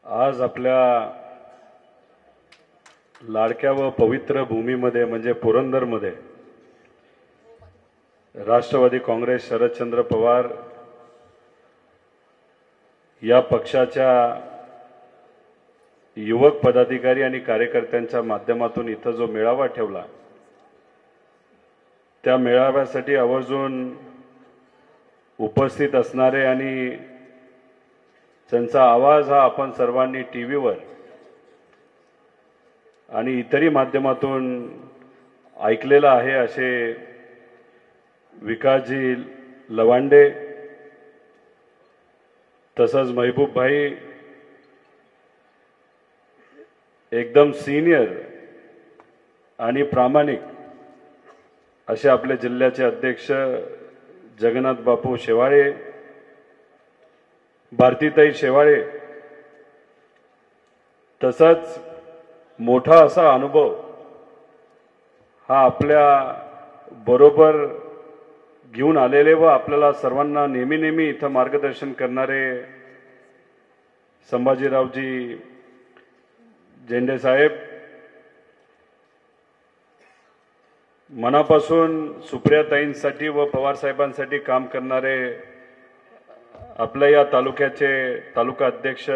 आज आपल्या लाडक्या व पवित्र भूमीमध्ये म्हणजे पुरंदरमध्ये राष्ट्रवादी काँग्रेस शरदचंद्र पवार या पक्षाच्या युवक पदाधिकारी आणि कार्यकर्त्यांच्या माध्यमातून इथं जो मेळावा ठेवला त्या मेळाव्यासाठी आवर्जून उपस्थित असणारे आणि त्यांचा आवाज हा आपण सर्वांनी टीव्हीवर आणि इतरही माध्यमातून ऐकलेला आहे असे विकासजी लवांडे तसंच महबूब भाई एकदम सीनियर आणि प्रामाणिक असे आपले जिल्ह्याचे अध्यक्ष जगन्नाथ बापू शेवाळे भारतीताई शेवाळे तसंच मोठा असा अनुभव हा आपल्या बरोबर घेऊन आलेले व आपल्याला सर्वांना नेहमी इथं मार्गदर्शन करणारे संभाजीरावजी झेंडे साहेब मनापासून सुप्रियाताईंसाठी व पवार साहेबांसाठी काम करणारे आपल्या या तालुक्याचे तालुका अध्यक्ष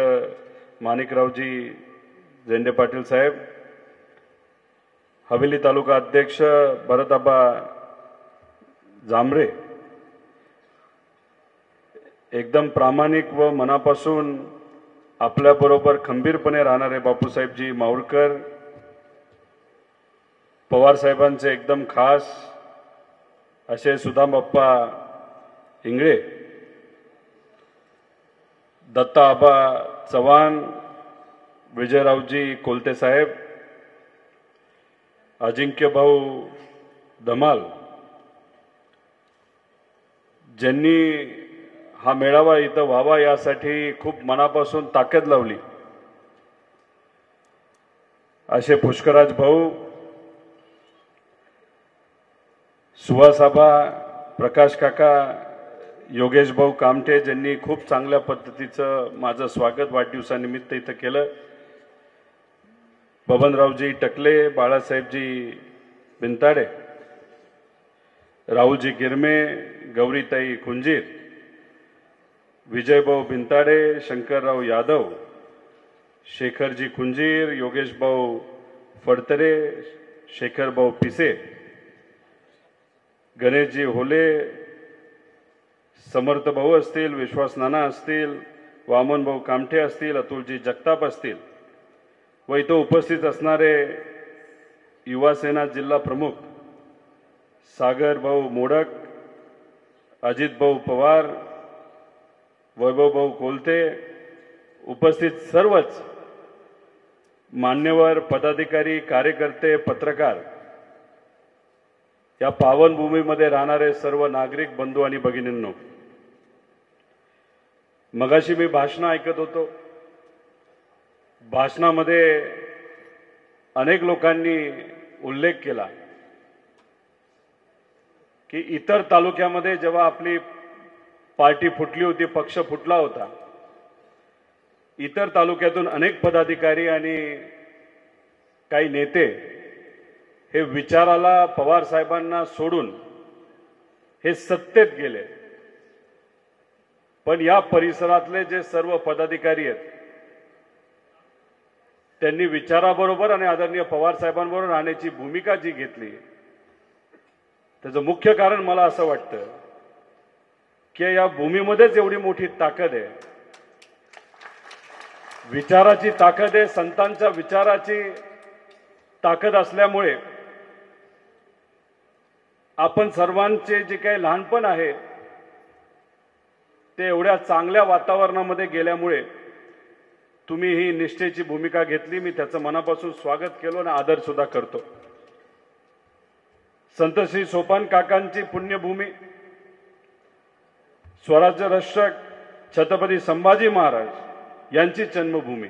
माणिकरावजी झेंडे पाटील साहेब हवेली तालुका अध्यक्ष भरतआबा जांभरे एकदम प्रामाणिक व मनापासून आपल्याबरोबर खंबीरपणे राहणारे बापूसाहेबजी माऊळकर पवार साहेबांचे एकदम खास असे सुदामप्पा इंगळे दत्ता आबा चव्हाण विजयरावजी कोलते साहेब अजिंक्य भाऊ धमाल ज्यांनी हा मेळावा इथं व्हावा यासाठी खूप मनापासून ताकद लावली असे पुष्कराज भाऊ सुहासाबा प्रकाश काका योगेश भाऊ कामठे ज्यांनी खूप चांगल्या पद्धतीचं माझं स्वागत वाढदिवसानिमित्त इथं केलं बबनरावजी टकले बाळासाहेबजी बिनताडे राहुलजी गिरमे गौरीताई कुंजीर विजयभाऊ बिनताडे शंकरराव यादव शेखरजी कुंजीर योगेश भाऊ फडतरे शेखरभाऊ पिसे गणेशजी होले समर्थ भाऊ असतील विश्वास नाना असतील वामन भाऊ कामठे असतील अतुलजी जगताप असतील व इथं उपस्थित असणारे युवासेना जिल्हा प्रमुख सागर भाऊ मोडक अजित भाऊ पवार वैभव भाऊ कोलते उपस्थित सर्वच मान्यवर पदाधिकारी कार्यकर्ते पत्रकार या पावनभूमीमध्ये राहणारे सर्व नागरिक बंधू आणि भगिनींनो मगाशी मी भाषण ऐकत होतो भाषणामध्ये अनेक लोकांनी उल्लेख केला की इतर तालुक्यामध्ये जेव्हा आपली पार्टी फुटली होती पक्ष फुटला होता इतर तालुक्यातून अनेक पदाधिकारी आणि काही नेते हे विचाराला पवार साहेबांना सोडून हे सत्तेत गेले पण या परिसरातले जे सर्व पदाधिकारी आहेत त्यांनी विचाराबरोबर आणि आदरणीय पवार साहेबांबरोबर राहण्याची भूमिका जी घेतली त्याचं मुख्य कारण मला असं वाटतं की या भूमीमध्येच एवढी मोठी ताकद आहे विचाराची ताकद आहे संतांच्या विचाराची ताकद असल्यामुळे आपण सर्वांचे जे काही लहानपण आहे ते एवढ्या चांगल्या वातावरणामध्ये गेल्यामुळे तुम्ही ही निष्ठेची भूमिका घेतली मी त्याचं मनापासून स्वागत केलं आणि आदर सुद्धा करतो संत श्री सोपान काकांची पुण्यभूमी स्वराज्य रक्षक छत्रपती संभाजी महाराज यांची जन्मभूमी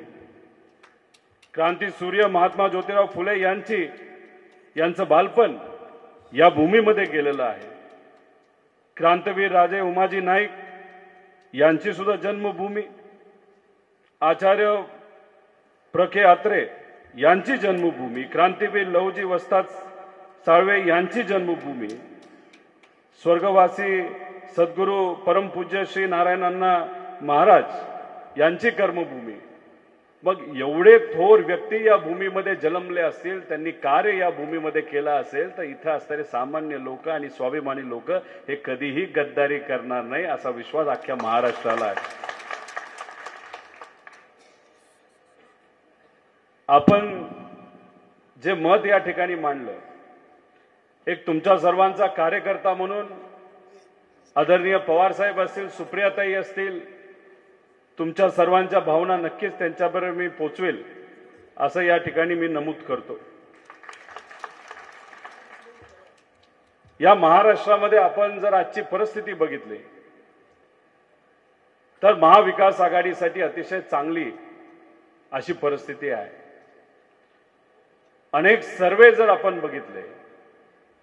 क्रांती सूर्य महात्मा ज्योतिराव फुले यांचं बालपण या भूमीमध्ये गेलेलं आहे क्रांतवीर राजे उमाजी नाईक यांची सुद्धा जन्मभूमी आचार्य के अत्रे यांची जन्मभूमी, क्रांतीवीर लहुजी वस्ताद साळवे यांची जन्मभूमी, स्वर्गवासी सद्गुरू परमपूज्य श्री नारायण अण्णा महाराज यांची कर्मभूमी. मग एवढे थोर व्यक्ती या भूमीमध्ये जन्मले असतील, त्यांनी कार्य या भूमीमध्ये केलं असेल, तर इथं असणारे सामान्य लोक आणि स्वाभिमानी लोक हे कधीही गद्दारी करणार नाही असा विश्वास अख्ख्या महाराष्ट्राला आहे. आपण जे मत या ठिकाणी मांडलं, एक तुमच्या सर्वांचा कार्यकर्ता म्हणून आदरणीय पवार साहेब असतील, सुप्रियाताई असतील, तुमच्या सर्वांच्या भावना नक्कीच त्यांच्याबरोबर मी पोचवेल असं या ठिकाणी मी नमूद करतो. या महाराष्ट्रामध्ये आपण जर आजची परिस्थिती बघितली तर महाविकास आघाडीसाठी अतिशय चांगली अशी परिस्थिती आहे. अनेक सर्वे जर आपण बघितले,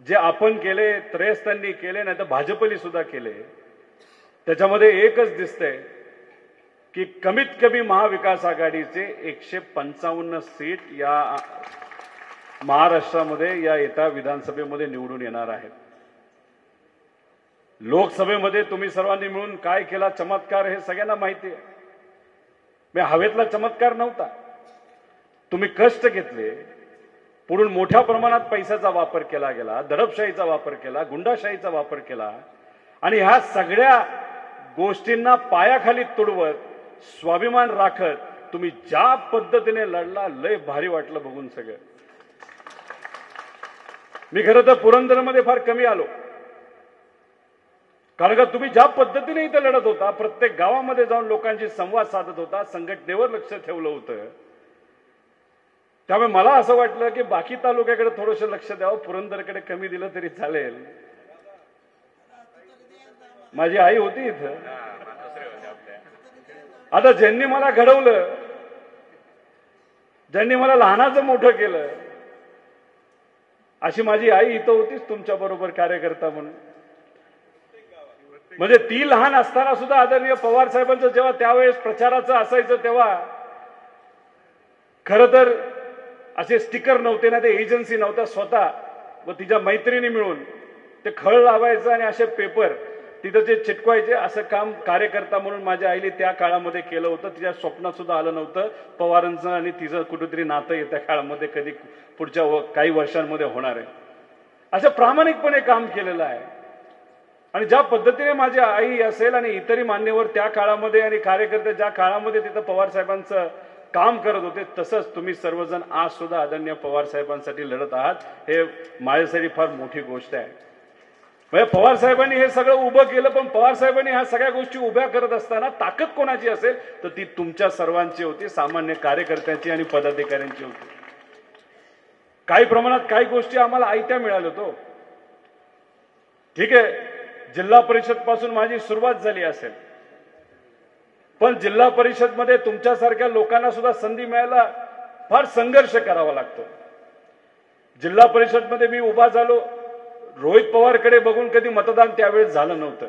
जे आपण केले, त्रयस्थांनी केले, नाही तर भाजपने सुद्धा केले, त्याच्यामध्ये एकच दिसतंय की कमीत कमी महाविकास आघाडीचे 155 सीट या महाराष्ट्रामध्ये या येत्या विधानसभेमध्ये निवडून येणार आहेत. लोकसभेमध्ये तुम्ही सर्वांनी मिळून काय केला चमत्कार हे सगळ्यांना माहिती आहे. मी हवेतला चमत्कार नव्हता. तुम्ही कष्ट घेतले, पुढून मोठ्या प्रमाणात पैशाचा वापर केला गेला, दडपशाहीचा वापर केला, गुंडाशाहीचा वापर केला आणि ह्या सगळ्या गोष्टींना पायाखाली तुडवत, स्वाभिमान राखत तुम्ही ज्या पद्धतीने लढला, लय भारी वाटलं बघून सगळं. मी खरं तर पुरंदरमध्ये फार कमी आलो, कारण का तुम्ही ज्या पद्धतीने इथं लढत होता, प्रत्येक गावामध्ये जाऊन लोकांशी संवाद साधत होता, संघटनेवर लक्ष ठेवलं होतं. त्यामुळे मला असं वाटलं की बाकी तालुक्याकडे थोडंसं लक्ष द्यावं, पुरंदरकडे कमी दिलं तरी चालेल. माझी आई होती इथं. आता ज्यांनी मला घडवलं, ज्यांनी मला लहानाचं मोठं केलं, अशी माझी आई इथं होतीच तुमच्या बरोबर कार्यकर्ता म्हणून. म्हणजे ती लहान असताना सुद्धा आदरणीय पवार साहेबांचं जेव्हा त्यावेळेस प्रचाराचं असायचं, तेव्हा खरं तर असे स्टिकर नव्हते ना, ते एजन्सी नव्हता, स्वतः व तिच्या मैत्रिणी मिळून ते खळ लावायचं आणि असे पेपर तिथं जे चिटकवायचे, असं काम कार्यकर्ता म्हणून माझ्या आईने त्या काळामध्ये केलं होतं. तिच्या स्वप्नात सुद्धा आलं नव्हतं पवारांचं आणि तिचं कुठेतरी नातं येत्या काळामध्ये कधी पुढच्या काही वर्षांमध्ये होणार आहे. असं प्रामाणिकपणे काम केलेलं आहे. आणि ज्या पद्धतीने माझी आई असेल आणि इतरही मान्यवर त्या काळामध्ये आणि कार्यकर्ते ज्या काळामध्ये तिथं पवार साहेबांचं काम करत होते, तसंच तुम्ही सर्वजण आज सुद्धा आदरणीय पवार साहेबांसाठी लढत आहात. हे माझ्यासाठी फार मोठी गोष्ट आहे. म्हणजे पवार साहेबांनी हे सगळं उभं केलं, पण पवार साहेबांनी ह्या सगळ्या गोष्टी उभ्या करत असताना ताकद कोणाची असेल तर ती तुमच्या सर्वांची होती, सामान्य कार्यकर्त्यांची आणि पदाधिकाऱ्यांची होती. काही प्रमाणात काही गोष्टी आम्हाला आयत्या मिळाल्या होतो. ठीक आहे, जिल्हा परिषद पासून माझी सुरुवात झाली असेल, पण जिल्हा परिषद मध्ये तुमच्यासारख्या लोकांना सुद्धा संधी मिळायला फार संघर्ष करावा लागतो. जिल्हा परिषद मध्ये मी उभा झालो, रोहित पवारकडे बघून कधी मतदान त्यावेळेस झालं नव्हतं.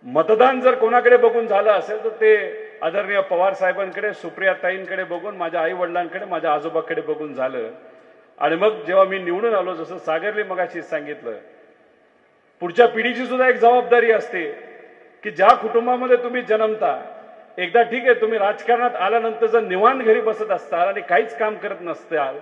मतदान जर कोणाकडे बघून झालं असेल तर ते आदरणीय पवार साहेबांकडे, सुप्रियाताईंकडे बघून, माझ्या आई वडिलांकडे, माझ्या आजोबाकडे बघून झालं. आणि मग जेव्हा मी निवडून आलो, जसं सागरने मगाशी सांगितलं, पुढच्या पिढीची सुद्धा एक जबाबदारी असते की ज्या कुटुंबामध्ये तुम्ही जन्मता, एकदा ठीक आहे तुम्ही राजकारणात आल्यानंतर जर निवांत घरी बसत असताल आणि काहीच काम करत नसताल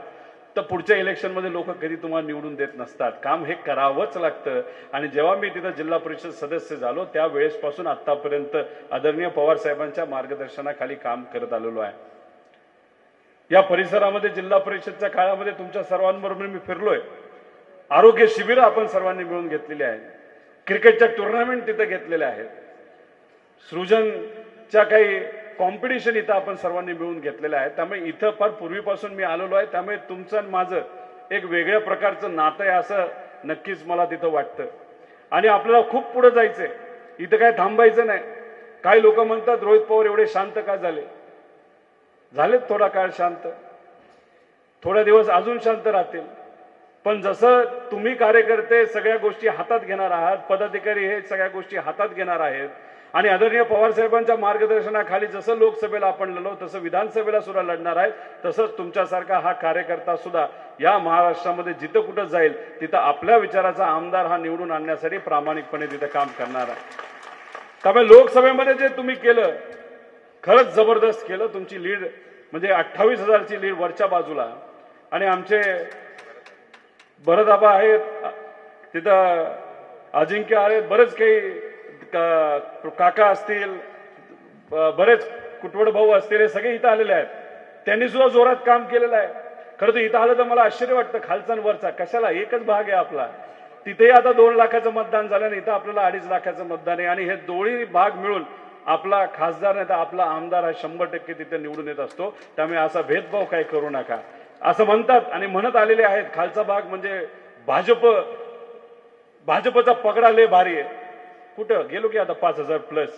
तर पुढच्या इलेक्शनमध्ये लोक कधी तुम्हाला निवडून देत नसतात. काम हे करावंच लागतं. आणि जेव्हा मी तिथं जिल्हा परिषद सदस्य झालो त्यावेळेसपासून आतापर्यंत आदरणीय पवार साहेबांच्या मार्गदर्शनाखाली काम करत आलेलो आहे. या परिसरामध्ये जिल्हा परिषदच्या काळामध्ये तुमच्या सर्वांबरोबर मी फिरलोय. आरोग्य शिबिरं आपण सर्वांनी मिळून घेतलेली आहेत. क्रिकेटच्या टुर्नामेंट तिथं घेतलेल्या आहेत. सृजनच्या काही कॉम्पिटिशन इथं आपण सर्वांनी मिळून घेतलेलं आहे. त्यामुळे इथं फार पूर्वीपासून मी आलेलो आहे. त्यामुळे तुमचं आणि माझं एक वेगळ्या प्रकारचं नातं आहे असं नक्कीच मला तिथं वाटतं. आणि आपल्याला खूप पुढे जायचंय, इथं काय थांबायचं नाही. काही लोक म्हणतात रोहित पवार एवढे शांत का झाले? झालेत थोडा काळ शांत, थोड्या दिवस अजून शांत राहतील. पण जसं तुम्ही कार्यकर्ते सगळ्या गोष्टी हातात घेणार आहात, पदाधिकारी हे सगळ्या गोष्टी हातात घेणार आहेत, आणि आदरणीय पवार साहेबांच्या मार्गदर्शनाखाली जसं लोकसभेला आपण लढलो तसं विधानसभेला सुद्धा लढणार आहे. तसंच तुमच्यासारखा हा कार्यकर्ता सुद्धा या महाराष्ट्रामध्ये जिथं कुठं जाईल तिथं आपल्या विचाराचा आमदार हा निवडून आणण्यासाठी प्रामाणिकपणे तिथं काम करणार आहे. त्यामुळे लोकसभेमध्ये जे तुम्ही केलं खरंच जबरदस्त केलं. तुमची लीड म्हणजे 28,000ची लीड वरच्या बाजूला. आणि आमचे भरतआबा आहेत तिथं, अजिंक्य आहेत, बरेच काही काका असतील, बरेच कुटवड भाऊ असतील, हे सगळे इथं आलेले आहेत. त्यांनी सुद्धा जोरात काम केलेलं आहे. खरं तर इथं आलं तर मला आश्चर्य वाटतं, खालचा आणि वरचा कशाला, एकच भाग आहे आपला. तिथेही आता 2 लाखाचं मतदान झालं आणि इथं आपल्याला 2.5 लाखाचं मतदान आहे. आणि हे दोन्ही भाग मिळून आपला खासदार नाही तर आपला आमदार हा 100% तिथे निवडून येत असतो. त्यामुळे असा भेदभाव काही करू नका असं म्हणतात आणि म्हणत आलेले आहेत. खालचा भाग म्हणजे भाजपचा पगडा लय भारी आहे. कुठं गेलो की आता 5,000 प्लस.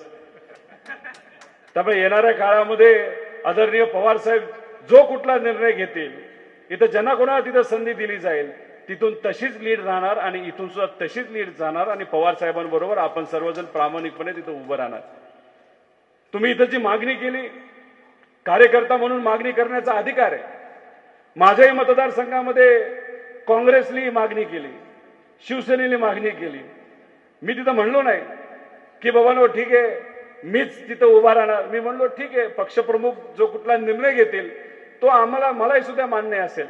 त्यामुळे येणाऱ्या काळामध्ये आदरणीय पवार साहेब जो कुठला निर्णय घेतील, इथं ज्यांना कोणाला तिथं संधी दिली जाईल तिथून तशीच लीड राहणार आणि इथून सुद्धा तशीच लीड जाणार. आणि पवार साहेबांबरोबर आपण सर्वजण प्रामाणिकपणे तिथं उभं राहणार. तुम्ही इथं जी मागणी केली, कार्यकर्ता म्हणून मागणी करण्याचा अधिकार आहे. माझ्याही मतदारसंघामध्ये काँग्रेसने मागणी केली, शिवसेनेने मागणी केली. मी तिथं म्हणलो नाही की बाबांनो ठीक आहे मीच तिथं उभा राहणार. मी म्हणलो ठीक आहे, पक्षप्रमुख जो कुठला निर्णय घेतील तो मलाही सुद्धा मान्य असेल.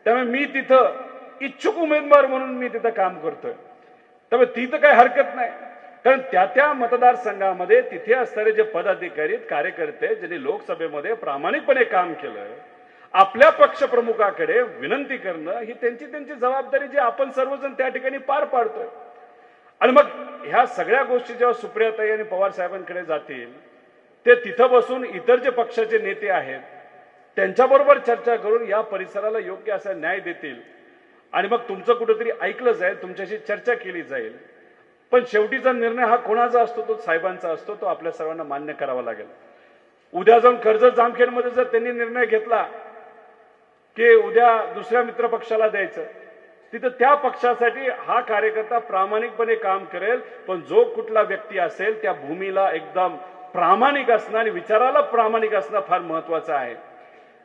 त्यामुळे मी तिथं इच्छुक उमेदवार म्हणून मी तिथं काम करतोय. त्यामुळे तिथं काही हरकत नाही. कारण त्या मतदारसंघामध्ये तिथे असणारे जे पदाधिकारी कार्यकर्ते ज्यांनी लोकसभेमध्ये प्रामाणिकपणे काम केलं, आपल्या पक्षप्रमुखाकडे विनंती करणं ही त्यांची जबाबदारी जी आपण सर्वजण त्या ठिकाणी पार पाडतोय. आणि मग ह्या सगळ्या गोष्टी जेव्हा सुप्रियाताई आणि पवार साहेबांकडे जातील ते तिथं बसून इतर जे पक्षाचे नेते आहेत त्यांच्याबरोबर चर्चा करून या परिसराला योग्य असा न्याय देतील. आणि मग तुमचं कुठेतरी ऐकलं जाईल, तुमच्याशी चर्चा केली जाईल. पण शेवटीचा निर्णय हा कोणाचा असतो? तो साहेबांचा असतो. तो आपल्या सर्वांना मान्य करावा लागेल. उद्या जाऊन कर्जत जामखेडमध्ये जर त्यांनी निर्णय घेतला की उद्या दुसऱ्या मित्र पक्षाला द्यायचं, तिथं त्या पक्षासाठी हा कार्यकर्ता प्रामाणिकपणे काम करेल. पण जो कुठला व्यक्ती असेल त्या भूमीला एकदम प्रामाणिक असणं आणि विचाराला प्रामाणिक असणं फार महत्वाचं आहे.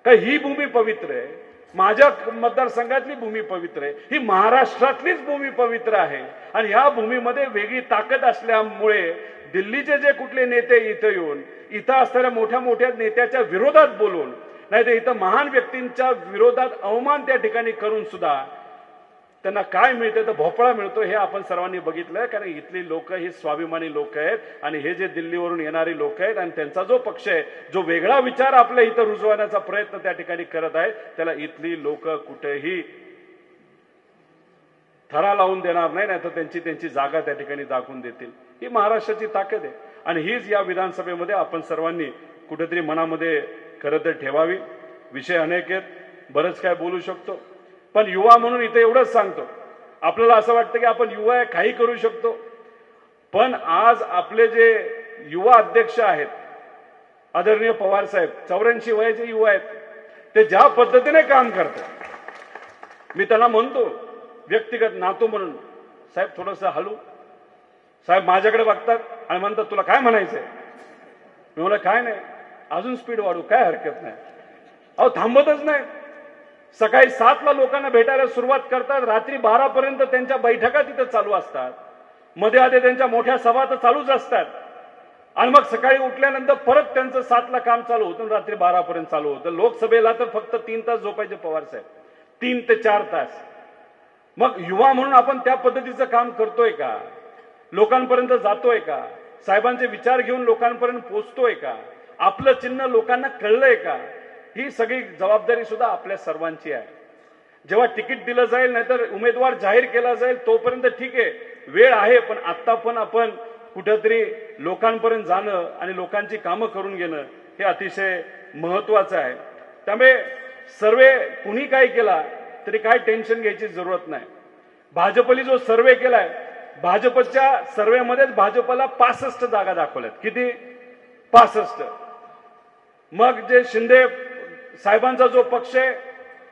का ही भूमी पवित्र आहे, माझ्या मतदारसंघातली भूमी पवित्र आहे, ही महाराष्ट्रातलीच भूमी पवित्र आहे. आणि ह्या भूमीमध्ये वेगळी ताकद असल्यामुळे दिल्लीचे जे कुठले नेते इथं येऊन इथं असणाऱ्या मोठ्या नेत्याच्या विरोधात बोलून, नाही तर इथं महान व्यक्तींच्या विरोधात अवमान त्या ठिकाणी करून सुद्धा त्यांना काय मिळतं तर भोपळा मिळतो. हे आपण सर्वांनी बघितलंय. कारण इथली लोक ही स्वाभिमानी लोक आहेत आणि हे जे दिल्लीवरून येणारी लोक आहेत आणि त्यांचा जो पक्ष आहे जो वेगळा विचार आपल्या इथं रुजवण्याचा प्रयत्न त्या ठिकाणी करत आहे त्याला इथली लोक कुठेही थरा लावून देणार नाही, नाही तर त्यांची जागा त्या ठिकाणी दाखवून देतील. ही महाराष्ट्राची ताकद आहे आणि हीच या विधानसभेमध्ये आपण सर्वांनी कुठेतरी मनामध्ये खरं तर ठेवावी. विषय अनेक आहेत, बरंच काय बोलू शकतो. पण युवा म्हणून इथे एवढंच सांगतो, आपल्याला असं वाटतं की आपण युवा आहे काही करू शकतो. पण आज आपले जे युवा अध्यक्ष आहेत आदरणीय पवार साहेब 84 वयाचे युवा आहेत, ते ज्या पद्धतीने काम करतात, मी त्यांना म्हणतो व्यक्तिगत नातो म्हणून, साहेब थोडंसं हलू. साहेब माझ्याकडे बघतात आणि म्हणतात तुला काय म्हणायचंय? मी म्हणलं काय नाही, अजून स्पीड वाढू, काय हरकत नाही. अहो थांबतच नाही. सकाळी 7ला लोकांना भेटायला सुरुवात करतात, रात्री 12 पर्यंत त्यांच्या बैठका तिथे चालू असतात, मध्ये आधी त्यांच्या मोठ्या सभा तर चालूच असतात. आणि मग सकाळी उठल्यानंतर परत त्यांचं 7ला काम चालू होतं, रात्री 12 पर्यंत चालू होतं. लोकसभेला तर फक्त 3 तास झोपायचे पवार साहेब, 3 ते 4 तास. मग युवा म्हणून आपण त्या पद्धतीचं काम करतोय का? लोकांपर्यंत जातोय का? साहेबांचे विचार घेऊन लोकांपर्यंत पोहोचतोय का? आपलं चिन्ह लोकांना कळलंय का? ही सगळी जबाबदारी सुद्धा आपल्या सर्वांची आहे. जेव्हा तिकीट दिलं जाईल नाहीतर उमेदवार जाहीर केला जाईल तोपर्यंत ठीक आहे, वेळ आहे. पण आता पण आपण कुठेतरी लोकांपर्यंत जाणं आणि लोकांची कामं करून घेणं हे अतिशय महत्वाचं आहे. त्यामुळे सर्वे कुणी काय केला तरी काय टेन्शन घ्यायची जरूरत नाही. भाजपने जो सर्वे केलाय, भाजपच्या सर्वेमध्येच भाजपला 65 जागा दाखवल्यात. किती? 65. मग जे शिंदे साहेबांचा जो पक्ष आहे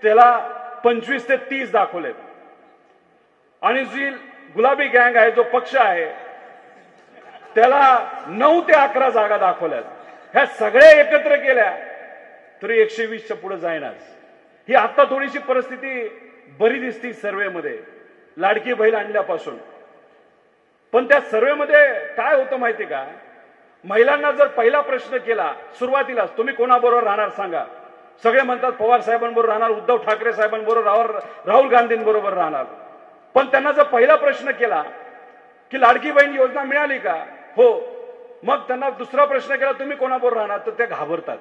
त्याला 25 ते 30 दाखवलेत. आणि जी गुलाबी गँग आहे जो पक्ष आहे त्याला 9 ते 11 जागा दाखवल्यात. ह्या सगळ्या एकत्र केल्या तरी 120च्या पुढे जाईनाच. ही आता थोडीशी परिस्थिती बरी दिसती सर्वेमध्ये लाडकी बहीण आणल्यापासून. पण त्या सर्वेमध्ये काय होतं माहिती का, महिलांना जर पहिला प्रश्न केला सुरुवातीलाच, तुम्ही कोणाबरोबर राहणार सांगा, सगळे म्हणतात पवार साहेबांबरोबर राहणार, उद्धव ठाकरे साहेबांबरोबर, राहुल गांधींबरोबर राहणार. पण त्यांना जर पहिला प्रश्न केला की लाडकी बहीण योजना मिळाली का, हो, मग त्यांना दुसरा प्रश्न केला तुम्ही कोणाबरोबर राहणार, तर ते घाबरतात.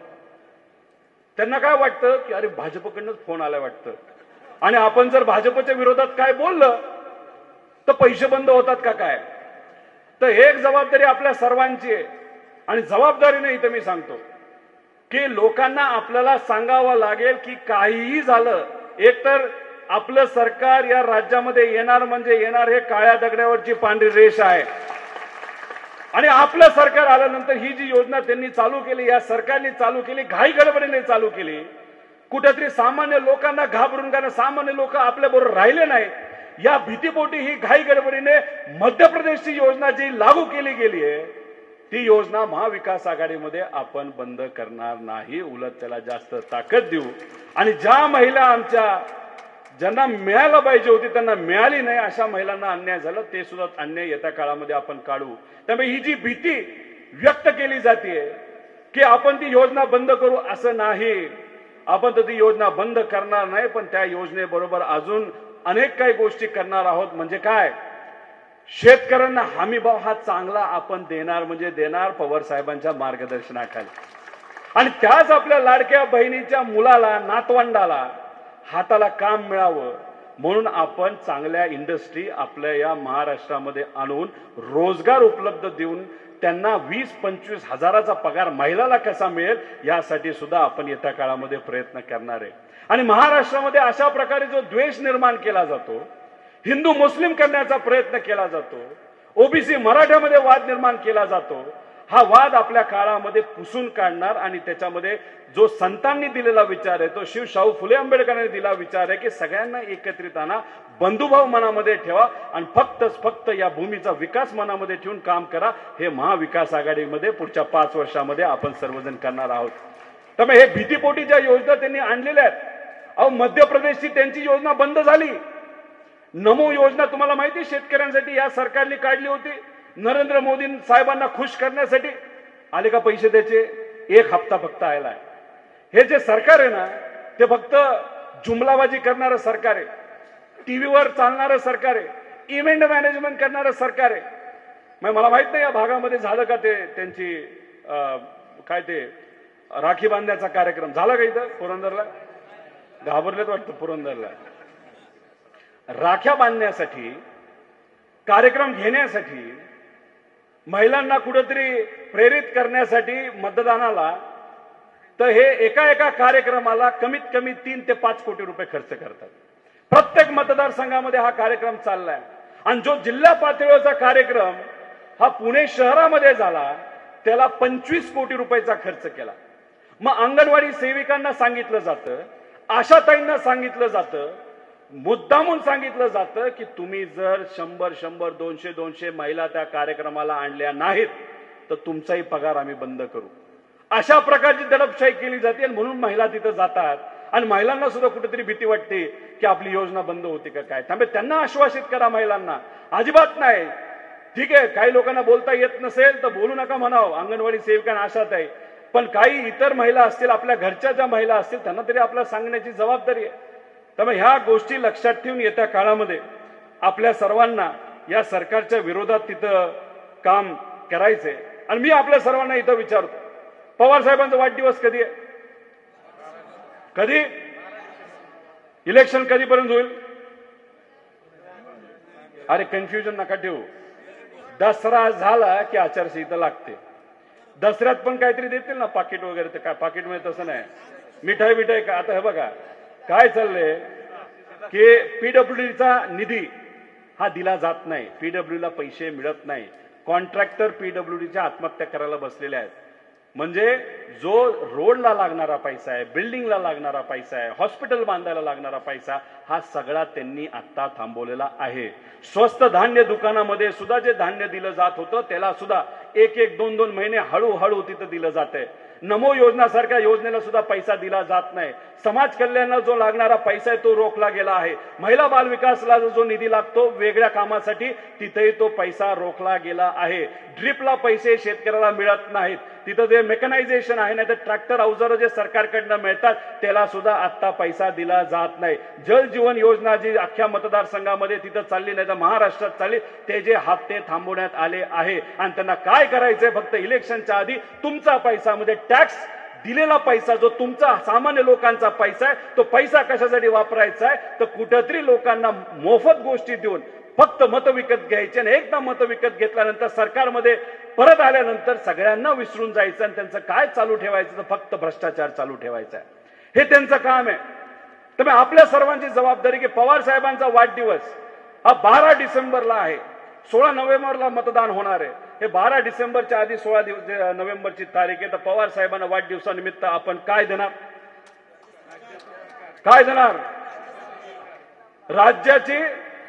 त्यांना काय वाटतं की अरे भाजपकडनंच फोन आलाय वाटतं, आणि आपण जर भाजपच्या विरोधात काय बोललं तर पैसे बंद होतात का काय. तर एक जबाबदारी आपल्या सर्वांची आहे, आणि जबाबदारी नाही तर मी सांगतो की लोकांना आपल्याला सांगावं लागेल की काहीही झालं, एकतर आपलं सरकार या राज्यामध्ये येणार म्हणजे येणार, हे काळ्या दगडावरची पांढरी रेष आहे. आणि आपलं सरकार आल्यानंतर ही जी योजना त्यांनी चालू केली, या सरकारने चालू केली, घाई गडबडीने चालू केली, कुठेतरी सामान्य लोकांना घाबरून, कारण सामान्य लोक आपल्या बरोबर राहिले नाही, या भीतीपोटी ही घाई गडबडीने मध्य प्रदेशची योजना जी लागू केली गेली आहे ती योजना महाविकास आघाडीमध्ये आपण बंद करणार नाही, उलट त्याला जास्त ताकद देऊ. आणि ज्या महिला आमच्या ज्यांना मिळायला पाहिजे होती त्यांना मिळाली नाही, अशा महिलांना अन्याय झाला, ते सुद्धा अन्याय येत्या काळामध्ये आपण काढू. त्यामुळे ही जी भीती व्यक्त केली जाते की आपण ती योजना बंद करू, असं नाही. आपण तर ती योजना बंद करणार नाही, पण त्या योजनेबरोबर अजून अनेक काही गोष्टी करणार आहोत. म्हणजे काय, शेतकऱ्यांना हमी भाव हा चांगला आपण देणार म्हणजे देणार पवार साहेबांच्या मार्गदर्शनाखाली. आणि त्याच आपल्या लाडक्या बहिणीच्या मुलाला, नातवंडाला हाताला काम मिळावं म्हणून आपण चांगल्या इंडस्ट्री आपल्या या महाराष्ट्रामध्ये आणून रोजगार उपलब्ध देऊन त्यांना 20-25 हजाराचा पगार महिलाला कसा मिळेल यासाठी सुद्धा आपण येत्या काळामध्ये प्रयत्न करणार आहे. आणि महाराष्ट्रामध्ये अशा प्रकारे जो द्वेष निर्माण केला जातो, हिंदू मुस्लिम करण्याचा प्रयत्न केला जातो, ओबीसी मराठ्यामध्ये वाद निर्माण केला जातो, हा वाद आपल्या काळामध्ये पुसून काढणार. आणि त्याच्यामध्ये जो संतांनी दिलेला विचार आहे, तो शिव शाहू फुले आंबेडकरांनी दिला विचार आहे की सगळ्यांना एकत्रित आणा, बंधुभाव मनामध्ये ठेवा आणि फक्त या भूमीचा विकास मनामध्ये ठेवून काम करा. हे महाविकास आघाडीमध्ये पुढच्या 5 वर्षामध्ये आपण सर्वजण करणार आहोत. त्यामुळे हे भीतीपोटी ज्या योजना त्यांनी आणलेल्या आहेत, अहो मध्य प्रदेशची त्यांची योजना बंद झाली. नमो योजना तुम्हाला माहिती शेतकऱ्यांसाठी या सरकारने काढली होती, नरेंद्र मोदी साहेबांना खुश करण्यासाठी. आले का पैसे त्याचे? 1 हप्ता फक्त आलाय. हे जे सरकार आहे ना, ते फक्त जुमलाबाजी करणारं सरकार आहे, टीव्हीवर चालणारं सरकार आहे, इव्हेंट मॅनेजमेंट करणारं सरकार आहे. मला माहित नाही या भागामध्ये झालं का ते त्यांची काय ते राखी बांधण्याचा कार्यक्रम झाला का इथं पुरंदरला? घाबरलेत वाटतं पुरंदरला. राख्या बांधण्यासाठी, कार्यक्रम घेण्यासाठी, महिलांना कुठेतरी प्रेरित करण्यासाठी मतदानाला, तर हे एका कार्यक्रमाला कमीत कमी 3 ते 5 कोटी रुपये खर्च करतात. प्रत्येक मतदारसंघामध्ये हा कार्यक्रम चाललाय. आणि जो जिल्हा पातळीवरचा कार्यक्रम हा पुणे शहरामध्ये झाला, त्याला 25 कोटी रुपयाचा खर्च केला. मग अंगणवाडी सेविकांना सांगितलं जातं, आशाताईंना सांगितलं जातं, मुद्दामून सांगितलं जातं की तुम्ही जर 100, 200 महिला त्या कार्यक्रमाला आणल्या नाहीत तर तुमचाही पगार आम्ही बंद करू. अशा प्रकारची दडपशाही केली जाते. आणि म्हणून महिला तिथं जातात आणि महिलांना सुद्धा कुठेतरी भीती वाटते की आपली योजना बंद होती का काय. त्यामुळे त्यांना आश्वासित करा महिलांना, अजिबात नाही. ठीक आहे, काही लोकांना बोलता येत नसेल तर बोलू नका म्हणावं, अंगणवाडी सेविकांना आशात आहे. पण काही इतर महिला असतील, आपल्या घरच्या ज्या महिला असतील, त्यांना तरी आपल्याला सांगण्याची जबाबदारी आहे. त्यामुळे ह्या गोष्टी लक्षात ठेवून येत्या काळामध्ये आपल्या सर्वांना या सरकारच्या विरोधात तिथं काम करायचंय. आणि मी आपल्या सर्वांना इथं विचारतो, पवार साहेबांचा वाढदिवस कधी आहे? कधी? इलेक्शन कधीपर्यंत होईल? अरे कन्फ्युजन नका ठेवू. दसरा झाला की आचारसंहिता लागते. दसऱ्यात पण काहीतरी देतील ना, पाकिट वगैरे. तर काय पाकिटमध्ये तसं नाही, मिठाई का. आता हे बघा काय चाललंय की पीडब्ल्यूडीचा निधी हा दिला जात नाही, पीडब्ल्यूला पैसे मिळत नाही. कॉन्ट्रॅक्टर पीडब्ल्यूडीच्या आत्महत्या करायला बसलेले आहेत. म्हणजे जो रोडला लागणारा पैसा आहे, बिल्डिंगला लागणारा पैसा आहे, हॉस्पिटल बांधायला लागणारा पैसा, हा सगळा त्यांनी आता थांबवलेला आहे. स्वस्त धान्य दुकानामध्ये सुद्धा जे धान्य दिलं जात होतं त्याला सुद्धा एक एक दोन दोन महिने हळूहळू तिथं दिलं जात आहे. नमो योजनासारख्या योजनेला सुद्धा पैसा दिला जात नाही. समाज कल्याणाला जो लागणारा पैसा आहे तो रोखला गेला आहे. महिला बाल विकासला जो निधी लागतो वेगळ्या कामासाठी तिथेही तो पैसा रोखला गेला आहे. ड्रिपला पैसे शेतकऱ्याला मिळत नाहीत. तिथं जे मेकनायझेशन आहे ना, तर ट्रॅक्टर अवजारं जे सरकारकडनं मिळतात त्याला सुद्धा आता पैसा दिला जात नाही. जल जीवन योजना जी अख्ख्या मतदारसंघामध्ये तिथं चालली नाही तर महाराष्ट्रात चालली, ते जे हप्ते थांबवण्यात आले आहे. आणि त्यांना काय करायचंय, फक्त इलेक्शनच्या आधी तुमचा पैसा म्हणजे टॅक्स दिलेला पैसा जो तुमचा सामान्य लोकांचा पैसा आहे, तो पैसा कशासाठी वापरायचा आहे, तर कुठेतरी लोकांना मोफत गोष्टी देऊन फक्त मत विकत घ्यायचे. आणि एकदा मत विकत घेतल्यानंतर सरकारमध्ये परत आल्यानंतर सगळ्यांना विसरून जायचं आणि त्यांचं काय चालू ठेवायचं, तर फक्त भ्रष्टाचार चालू ठेवायचा आहे. हे त्यांचं काम आहे. तर आपल्या सर्वांची जबाबदारी की पवार साहेबांचा वाढदिवस हा 12 डिसेंबरला आहे. 16 नोव्हेंबरला मतदान होणार आहे. हे 12 डिसेंबरच्या आधी 16 नोव्हेंबरची तारीख आहे. तर पवार साहेबांना वाढदिवसानिमित्त आपण काय देणार, काय देणार?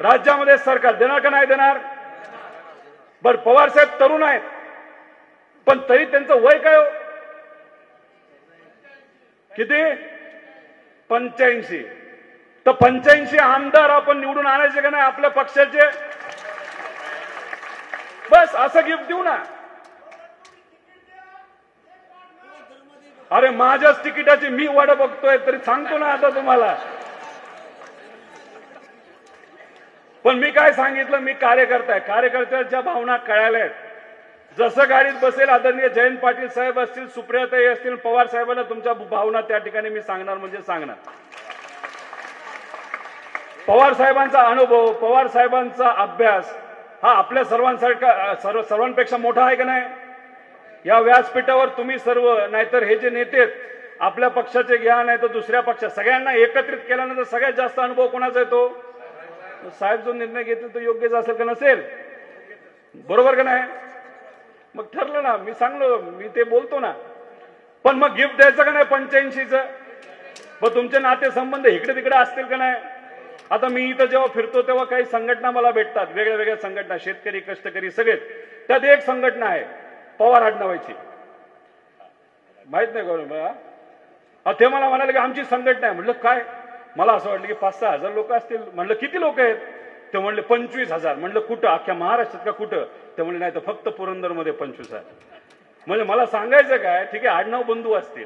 राज्यामध्ये सरकार देणार का नाही देणार? बर, पवार साहेब तरुण आहेत पण तरी त्यांचं वय काय हो? किती? 85. तर 85 आमदार आपण निवडून आणायचे का नाही आपल्या पक्षाचे? बस असं गिफ्ट देऊ ना. अरे माझ्याच तिकिटाची मी वाट बघतोय तरी सांगतो ना आता तुम्हाला. पण मी काय सांगितलं, मी कार्यकर्ता आहे. कार्यकर्त्यांच्या भावना कळाल्या आहेत. जसं गाडीत बसेल आदरणीय जयंत पाटील साहेब असतील, सुप्रियाताई असतील, पवार साहेबांना तुमच्या भावना त्या ठिकाणी मी सांगणार म्हणजे सांगणार. पवार साहेबांचा अनुभव, पवार साहेबांचा अभ्यास हा आपल्या सर्वांपेक्षा मोठा आहे का नाही? या व्यासपीठावर तुम्ही सर्व, नाहीतर हे जे नेते आपल्या पक्षाचे घ्या नाही तर दुसऱ्या पक्षात, सगळ्यांना एकत्रित केल्यानंतर सगळ्यात जास्त अनुभव कोणाचा येतो? साहेब जो निर्णय घेतील तो योग्यच असेल का नसेल? बरोबर का नाही? मग ठरलं ना, मी सांगलो, मी ते बोलतो ना. पण मग गिफ्ट द्यायचं का नाही 85चं? मग तुमचे नाते संबंध इकडे तिकडे असतील का नाही? आता मी इथं जेव्हा फिरतो तेव्हा काही संघटना मला भेटतात, वेगळ्या वेगळ्या संघटना, शेतकरी, कष्टकरी सगळेच. त्यात एक संघटना आहे पवार आडनावाची, माहित नाही का? ते मला म्हणाले की आमची संघटना आहे. म्हटलं काय? मला असं वाटलं की 5-6 हजार लोक असतील. म्हणलं किती लोक आहेत? ते म्हणले 25,000. म्हणलं कुठं? अख्ख्या महाराष्ट्रात का कुठं? ते म्हणले नाही तर फक्त पुरंदरमध्ये 25,000. म्हणजे मला सांगायचं काय, ठीक आहे आडनाव बंधू असतील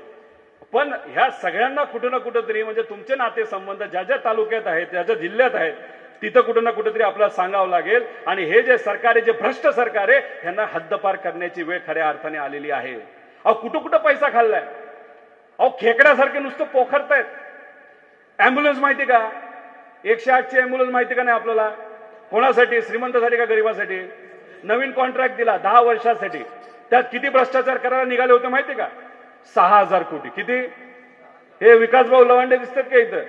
पण ह्या सगळ्यांना कुठं ना कुठं तरी म्हणजे तुमचे नातेसंबंध ज्या ज्या तालुक्यात आहेत, ज्या ज्या जिल्ह्यात आहेत, तिथं कुठं ना कुठेतरी आपल्याला सांगावं लागेल. आणि हे जे सरकार आहे, जे भ्रष्ट सरकार आहे, ह्यांना हद्दपार करण्याची वेळ खऱ्या अर्थाने आलेली आहे. अहो कुठं कुठं पैसा खाल्लाय? अहो खेकड्यासारखे नुसतं पोखरतायत. अँब्युलन्स माहिती का? 108ची अँब्युलन्स माहिती का नाही आपल्याला? कोणासाठी? श्रीमंतासाठी का गरीबासाठी? नवीन कॉन्ट्रॅक्ट दिला 10 वर्षासाठी. त्यात किती भ्रष्टाचार करायला निघाले होते माहिती का? 6,000 कोटी. किती? हे विकासभाऊ लवांडे दिसतात का इथं?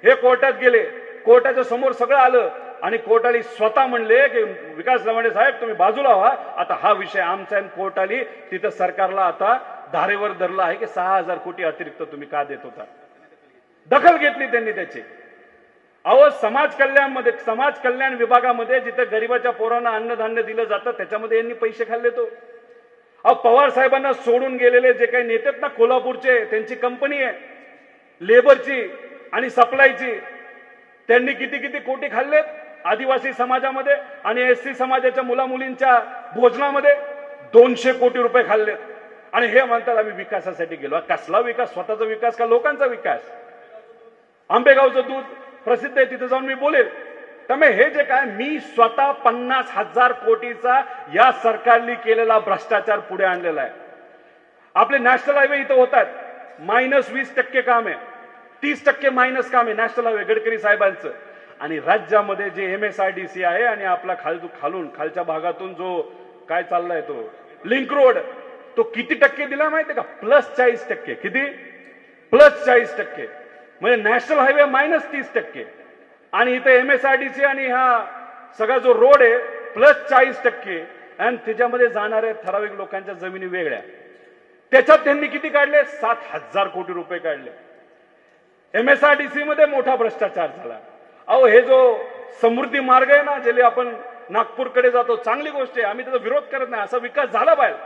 हे कोर्टात गेले, कोर्टाच्या समोर सगळं आलं आणि कोर्टाली स्वतः म्हणले की विकास लवांडे साहेब तुम्ही बाजूला व्हा, आता हा विषय आमचा आहे. कोर्ट आली तिथं सरकारला आता धारेवर धरलं आहे की 6,000 कोटी अतिरिक्त तुम्ही का देत होता? दखल घेतली त्यांनी त्याची. अहो समाज कल्याण विभागामध्ये जिथे गरिबाच्या पोरांना अन्नधान्य दिलं जातं त्याच्यामध्ये यांनी पैसे खाल्ले. तो अहो पवार साहेबांना सोडून गेलेले जे काही नेते ना कोल्हापूरचे, त्यांची कंपनी आहे लेबरची आणि सप्लायची, त्यांनी किती किती कोटी खाल्लेत आदिवासी समाजामध्ये आणि एससी समाजाच्या मुलामुलींच्या भोजनामध्ये 200 कोटी रुपये खाल्लेत. आणि हे म्हणतात आम्ही विकासासाठी गेलो. कसला विकास? स्वतःचा विकास का लोकांचा विकास? आंबेगावचं दूध प्रसिद्ध आहे, तिथे जाऊन मी बोलेल. त्यामुळे हे जे काय, मी स्वतः 50,000 कोटीचा या सरकारने केलेला भ्रष्टाचार पुढे आणलेला आहे. आपले नॅशनल हायवे इथं होतात -20% काम आहे, 30% मायनस काम आहे नॅशनल हायवे गडकरी साहेबांचं. आणि राज्यामध्ये जे MSRDC आहे आणि आपला खालच्या भागातून जो काय चाललाय तो लिंक रोड, तो किती टक्के दिला माहितीये का? +40%. किती? +40%. म्हणजे नॅशनल हायवे -30%. आणि इथे MSRDC आणि हा सगळा जो रोड आहे +40%. आणि त्याच्यामध्ये जाणाऱ्या ठराविक लोकांच्या जमिनी वेगळ्या. त्याच्यात त्यांनी किती काढले? 7,000 कोटी रुपये काढले. MSRTC मध्ये मोठा भ्रष्टाचार झाला. अहो, हे जो समृद्धी मार्ग आहे ना, ज्याला आपण नागपूरकडे जातो, चांगली गोष्ट आहे, आम्ही त्याचा विरोध करत नाही, असा विकास झाला पाहिजे.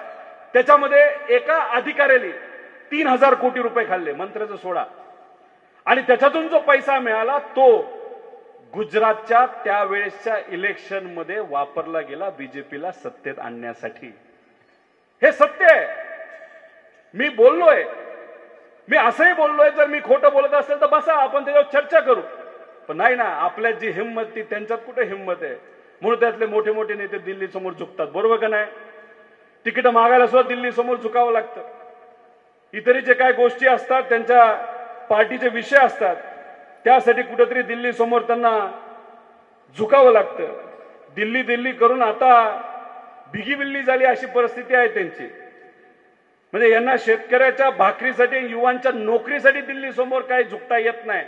त्याच्यामध्ये एका अधिकाऱ्याने 3,000 कोटी रुपये खाल्ले, मंत्र्याचं सोडा. आणि त्याच्यातून जो पैसा मिळाला तो गुजरातच्या त्यावेळेसच्या इलेक्शन मध्ये वापरला गेला बीजेपीला सत्तेत आणण्यासाठी. हे सत्य आहे. मी बोललोय, मी असंही बोललोय, जर मी खोटं बोलत असेल तर बसा, आपण त्याच्यावर चर्चा करू. पण नाही ना, आपल्यात जी हिंमत ती त्यांच्यात कुठे हिंमत आहे. म्हणून त्यातले मोठे मोठे नेते दिल्ली समोर झुकतात. बरोबर का नाही? तिकीट मागायला सुद्धा दिल्ली समोर झुकावं लागतं. इतरी जे काय गोष्टी असतात, त्यांच्या पार्टीचे विषय असतात, त्यासाठी कुठेतरी दिल्ली समोर त्यांना झुकावं लागतं. दिल्ली दिल्ली करून आता बिगी बिल्ली झाली अशी परिस्थिती आहे त्यांची. म्हणजे यांना शेतकऱ्याच्या भाकरीसाठी, युवांच्या नोकरीसाठी दिल्ली समोर काही झुकता येत नाही,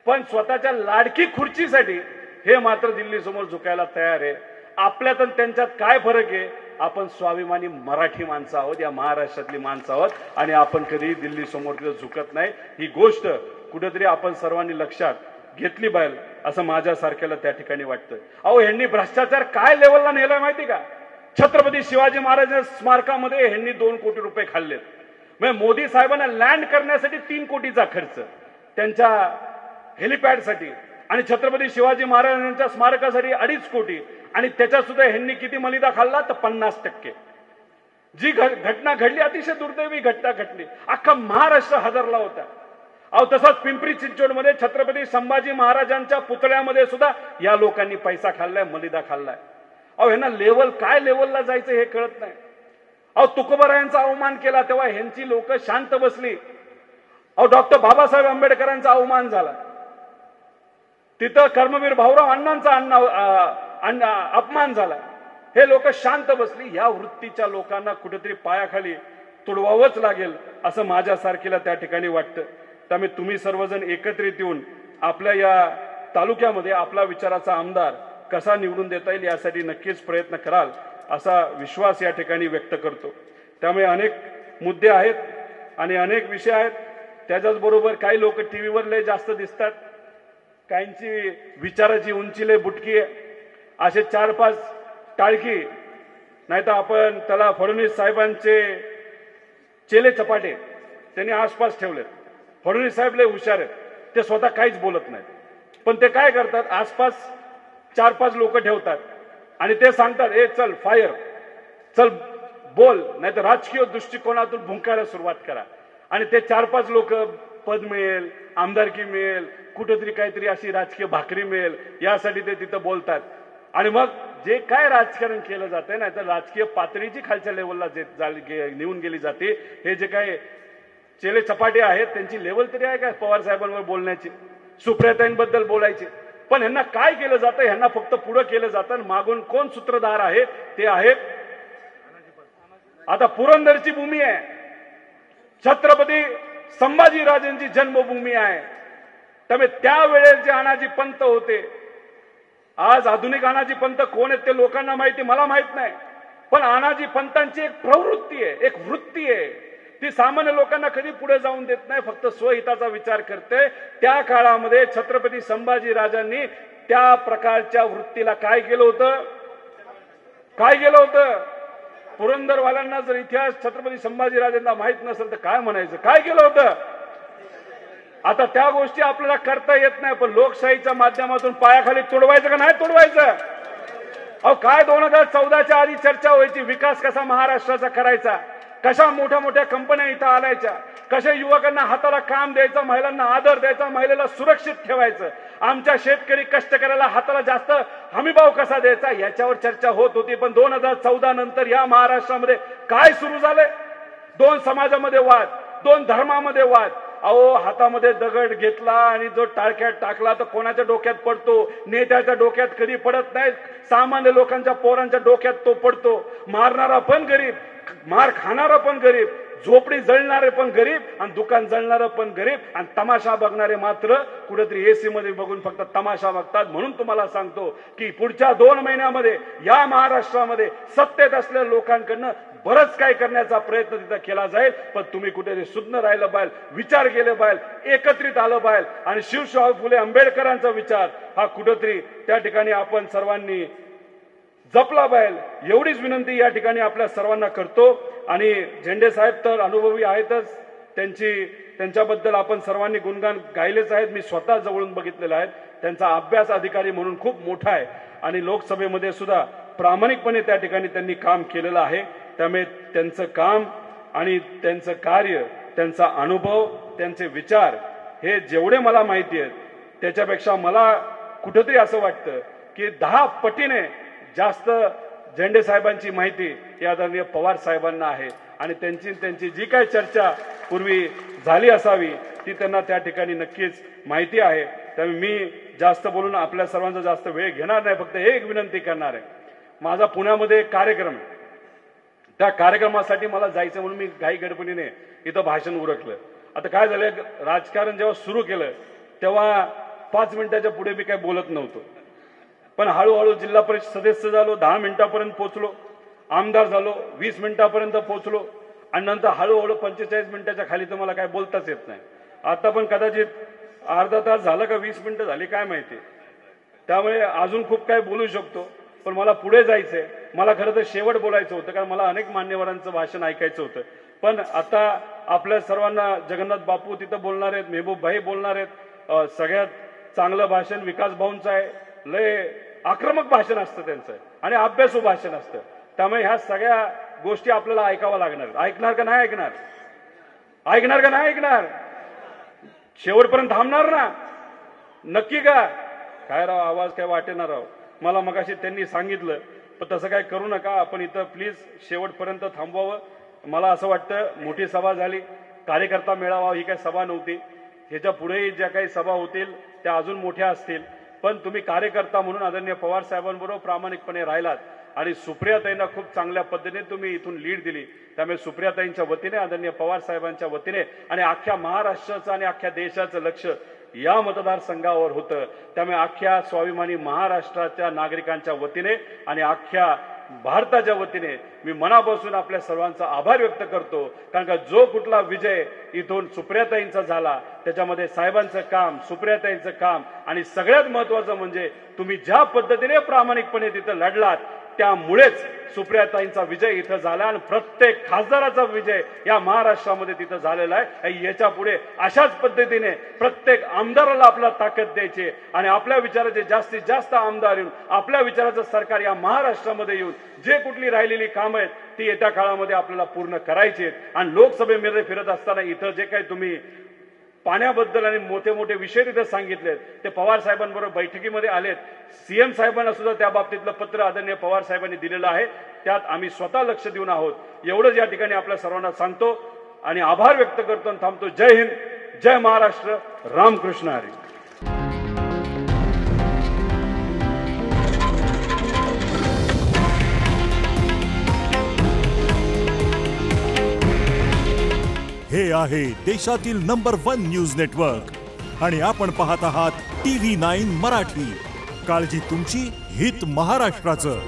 पण स्वतःच्या लाडकी खुर्चीसाठी हे मात्र दिल्ली समोर झुकायला तयार आहे. आपल्यात आणि त्यांच्यात काय फरक आहे? आपण स्वाभिमानी मराठी माणसं आहोत, या महाराष्ट्रातली माणसं आहोत, आणि आपण कधी दिल्ली समोर तिथं झुकत नाही. ही गोष्ट कुठेतरी आपण सर्वांनी लक्षात घेतली पाहिजे असं माझ्यासारख्याला त्या ठिकाणी वाटतं. अहो, ह्यांनी भ्रष्टाचार काय लेवलला नेलाय माहिती का? छत्रपती शिवाजी महाराज स्मारकामध्ये ह्यांनी 2 कोटी रुपये खाल्लेत. म्हणजे मोदी साहेबांना लँड करण्यासाठी 3 कोटीचा खर्च त्यांच्या हेलिपॅडसाठी, आणि छत्रपती शिवाजी महाराजांच्या स्मारकासाठी 2.5 कोटी, आणि त्याच्यात सुद्धा ह्यांनी किती मलिदा खाल्ला तर 50%. जी घटना घडली, अतिशय दुर्दैवी घटना घडली, अख्खा महाराष्ट्र हादरला होता. अहो, तसंच पिंपरी चिंचवडमध्ये छत्रपती संभाजी महाराजांच्या पुतळ्यामध्ये सुद्धा या लोकांनी पैसा खाल्लाय, मलिदा खाल्लाय. अहो, ह्यांना लेवल काय लेवलला जायचं हे कळत नाही. अहो, तुकोबारायांचा अवमान केला तेव्हा ह्यांची लोक शांत बसली. अहो, डॉक्टर बाबासाहेब आंबेडकरांचा अवमान झाला, तिथं कर्मवीर भाऊराव अण्णांचा अपमान झाला, हे लोक शांत बसली. या वृत्तीच्या लोकांना कुठेतरी पायाखाली तुडवावंच लागेल असं माझ्यासारखीला त्या ठिकाणी वाटतं. त्यामुळे तुम्ही सर्वजण एकत्रित येऊन आपल्या या तालुक्यामध्ये आपला विचाराचा आमदार कसा निवडून देता येईल यासाठी नक्कीच प्रयत्न कराल असा विश्वास या ठिकाणी व्यक्त करतो. त्यामुळे अनेक मुद्दे आहेत आणि अनेक विषय आहेत. त्याच्याचबरोबर काही लोक टीव्हीवर लय जास्त दिसतात, काहींची विचाराची उंची लय बुटकी आहे, असे 4-5 टाळकी, नाही तर आपण त्याला फडणवीस साहेबांचे चेले चपाटे त्यांनी आसपास ठेवलेत. फडणवीस साहेब लय हुशार आहेत, ते स्वतः काहीच बोलत नाहीत, पण ते काय करतात, आसपास 4-5 लोक ठेवतात आणि ते सांगतात, ए चल फायर, चल बोल, नाही तर राजकीय दृष्टिकोनातून भुंकायला सुरुवात करा. आणि ते 4-5 लोक पद मिळेल, आमदारकी मिळेल, कुठेतरी काहीतरी अशी राजकीय भाकरी मिळेल यासाठी ते तिथं बोलतात. आणि मग जे काय राजकारण केलं जाते, नाही तर राजकीय पातळीची खालच्या लेवलला नेऊन गेली जाते. हे जे काय चेले चपाटे आहेत त्यांची लेवल तरी आहे का पवार साहेबांवर बोलण्याची, सुप्रियाताईंबद्दल बोलायची? पण ह्यांना काय केलं जातं? ह्यांना फक्त पुढे केलं जातं. मागून कोण सूत्रधार आहे? ते आहेत आता पुरंदरची भूमी आहे, छत्रपती संभाजीराजांची जन्मभूमी आहे. त्यामुळे त्यावेळेस जे अनाजी पंत होते, आज आधुनिक अनाजी पंत कोण आहेत ते लोकांना माहिती, मला माहित नाही, पण अनाजी पंतांची एक प्रवृत्ती आहे, एक वृत्ती आहे, ती सामान्य लोकांना कधी पुढे जाऊन देत नाही, फक्त स्वहिताचा विचार करते. त्या काळामध्ये छत्रपती संभाजीराजांनी त्या प्रकारच्या वृत्तीला काय केलं होतं? काय केलं होतं? पुरंदरवाल्यांना जर इतिहास छत्रपती संभाजीराजांना माहित नसेल तर काय म्हणायचं? काय केलं होतं? आता त्या गोष्टी आपल्याला करता येत नाही, पण लोकशाहीच्या माध्यमातून पायाखाली तोडवायचं का नाही तोडवायचं? अहो, काय 2014च्या आधी चर्चा व्हायची, विकास कसा महाराष्ट्राचा करायचा, कशा मोठ्या मोठ्या कंपन्या इथं आणायच्या, कशा युवकांना हाताला काम द्यायचं, महिलांना आदर द्यायचा, महिलेला सुरक्षित ठेवायचं, आमच्या शेतकरी कष्टकऱ्याला हाताला जास्त हमीभाव कसा द्यायचा, याच्यावर चर्चा होत होती. पण 2014 नंतर या महाराष्ट्रामध्ये काय सुरू झालंय? 2 समाजामध्ये वाद, 2 धर्मामध्ये वाद. अहो, हातामध्ये दगड घेतला आणि जो टाळक्यात टाकला तर कोणाच्या डोक्यात पडतो? नेत्याच्या डोक्यात कधी पडत नाही, सामान्य लोकांच्या पोरांच्या डोक्यात तो पडतो. मारणारा पण गरीब, मार खाणारा पण गरीब, झोपडी जळणारे पण गरीब आणि दुकान जळणारं पण गरीब, आणि तमाशा बघणारे मात्र कुठेतरी एसी मध्ये बघून फक्त तमाशा बघतात. म्हणून तुम्हाला सांगतो की पुढच्या 2 महिन्यामध्ये या महाराष्ट्रामध्ये सत्तेत असलेल्या लोकांकडनं बरंच काय करण्याचा प्रयत्न तिथं केला जाईल, पण तुम्ही कुठेतरी सुज्ञ राहिलं पाहिजे, विचार केले पाहिजे, एकत्रित आलं पाहिजे आणि शिवशाहू फुले आंबेडकरांचा विचार हा कुठेतरी त्या ठिकाणी आपण सर्वांनी जपला पाहिजे एवढीच विनंती या ठिकाणी आपल्या सर्वांना करतो। आणि झेंडे साहेब तर अनुभवी आहेतच, त्यांच्याबद्दल आपण सर्वांनी गुणगान गायलेच आहेत, मी स्वतः जवळून बघितलेलं आहे, त्यांचा अभ्यास अधिकारी म्हणून खूप मोठा आहे आणि लोकसभेमध्ये सुद्धा प्रामाणिकपणे त्या ठिकाणी त्यांनी काम केलेलं आहे। त्यामुळे त्यांचं काम आणि त्यांचं कार्य, त्यांचा अनुभव, त्यांचे विचार हे जेवढे मला माहिती आहेत त्याच्यापेक्षा मला कुठेतरी असं वाटतं की 10 पटीने जास्त झेंडे साहेबांची माहिती या आदरणीय पवार साहेबांना आहे आणि त्यांची जी काय चर्चा पूर्वी झाली असावी ती त्यांना त्या ठिकाणी नक्कीच माहिती आहे। त्यामुळे मी जास्त बोलून आपल्या सर्वांचा जास्त वेळ घेणार नाही, फक्त एक विनंती करणार आहे। माझा पुण्यामध्ये एक कार्यक्रम आहे, त्या कार्यक्रमासाठी मला जायचं म्हणून मी घाई गडबडीने इथं भाषण उरकलं। आता काय झालं, राजकारण जेव्हा सुरू केलं तेव्हा 5 मिनिटाच्या पुढे मी काही बोलत नव्हतो, पण हळूहळू जिल्हा परिषद सदस्य झालो, 10 मिनिटापर्यंत पोहोचलो, आमदार झालो, 20 मिनिटापर्यंत पोहोचलो आणि नंतर हळूहळू 45 मिनिटाच्या खाली तर मला काय बोलताच येत नाही। आता पण कदाचित अर्धा तास झालं का 20 मिनिटं झाली काय माहिती, त्यामुळे अजून खूप काय बोलू शकतो, पण मला पुढे जायचंय। मला खरं तर शेवट बोलायचं होतं कारण मला अनेक मान्यवरांचं भाषण ऐकायचं होतं, पण आता आपल्या सर्वांना जगन्नाथ बापू तिथं बोलणार आहेत, मेहबूब भाई बोलणार आहेत, सगळ्यात चांगलं भाषण विकास भाऊंचं आहे, लय आक्रमक भाषण असतं त्यांचं आणि अभ्यासू भाषण असतं। त्यामुळे ह्या सगळ्या गोष्टी आपल्याला ऐकाव्या लागणार। ऐकणार का नाही ऐकणार, ऐकणार का नाही ऐकणार, शेवटपर्यंत थांबणार ना, नक्की का? काय राव आवाज काय वाटेणार राव, मला मगाशी त्यांनी सांगितलं, पण तसं काय करू नका, आपण इथं प्लीज शेवटपर्यंत थांबवावं। मला असं वाटतं मोठी सभा झाली, कार्यकर्ता मेळावा ही काही सभा नव्हती, ह्याच्या पुढेही ज्या काही सभा होतील त्या अजून मोठ्या असतील, पण तुम्ही कार्यकर्ता म्हणून आदरणीय पवार साहेबांबरोबर प्रामाणिकपणे राहिलात आणि सुप्रियाताईंना खूप चांगल्या पद्धतीने तुम्ही इथून लीड दिली। त्यामुळे सुप्रियाताईंच्या वतीने, आदरणीय पवार साहेबांच्या वतीने आणि अख्ख्या महाराष्ट्राचं आणि अख्ख्या देशाचं लक्ष या मतदारसंघावर होतं। त्यामुळे अख्ख्या स्वाभिमानी महाराष्ट्राच्या नागरिकांच्या वतीने आणि अख्ख्या भारताच्या वतीने मी मनापासून आपल्या सर्वांचा आभार व्यक्त करतो, कारण का जो कुठला विजय इथून सुप्रियाताईंचा झाला त्याच्यामध्ये साहेबांचं काम, सुप्रियाताईंचं काम आणि सगळ्यात महत्त्वाचं म्हणजे तुम्ही ज्या पद्धतीने प्रामाणिकपणे तिथं लढलात त्यामुळेच सुप्रियाताईंचा विजय इथं झाला आणि प्रत्येक खासदाराचा विजय या महाराष्ट्रामध्ये तिथं झालेला आहे। याच्या पुढे अशाच पद्धतीने प्रत्येक आमदाराला आपला ताकद द्यायची आणि आपल्या विचाराचे जास्तीत जास्त आमदार येऊन आपल्या विचाराचं सरकार या महाराष्ट्रामध्ये येऊन जे कुठली राहिलेली कामं आहेत ती येत्या काळामध्ये आपल्याला पूर्ण करायची आहेत। आणि लोकसभेमध्ये फिरत असताना इथं जे काही तुम्ही पाण्याबद्दल आणि मोठे मोठे विषय तिथे सांगितलेत ते पवार साहेबांबरोबर बैठकीमध्ये आलेत, सीएम साहेबांना सुद्धा त्या बाबतीतलं पत्र आदरणीय पवार साहेबांनी दिलेलं आहे, त्यात आम्ही स्वतः लक्ष देऊन आहोत। एवढंच या ठिकाणी आपल्या सर्वांना सांगतो आणि आभार व्यक्त करतो आणि थांबतो। जय हिंद, जय महाराष्ट्र, रामकृष्ण हरी। हे आहे देशातील नंबर 1 न्यूज नेटवर्क आणि आपण पाहत आहात TV9 मराठी। काळजी तुमची, हित महाराष्ट्राचं।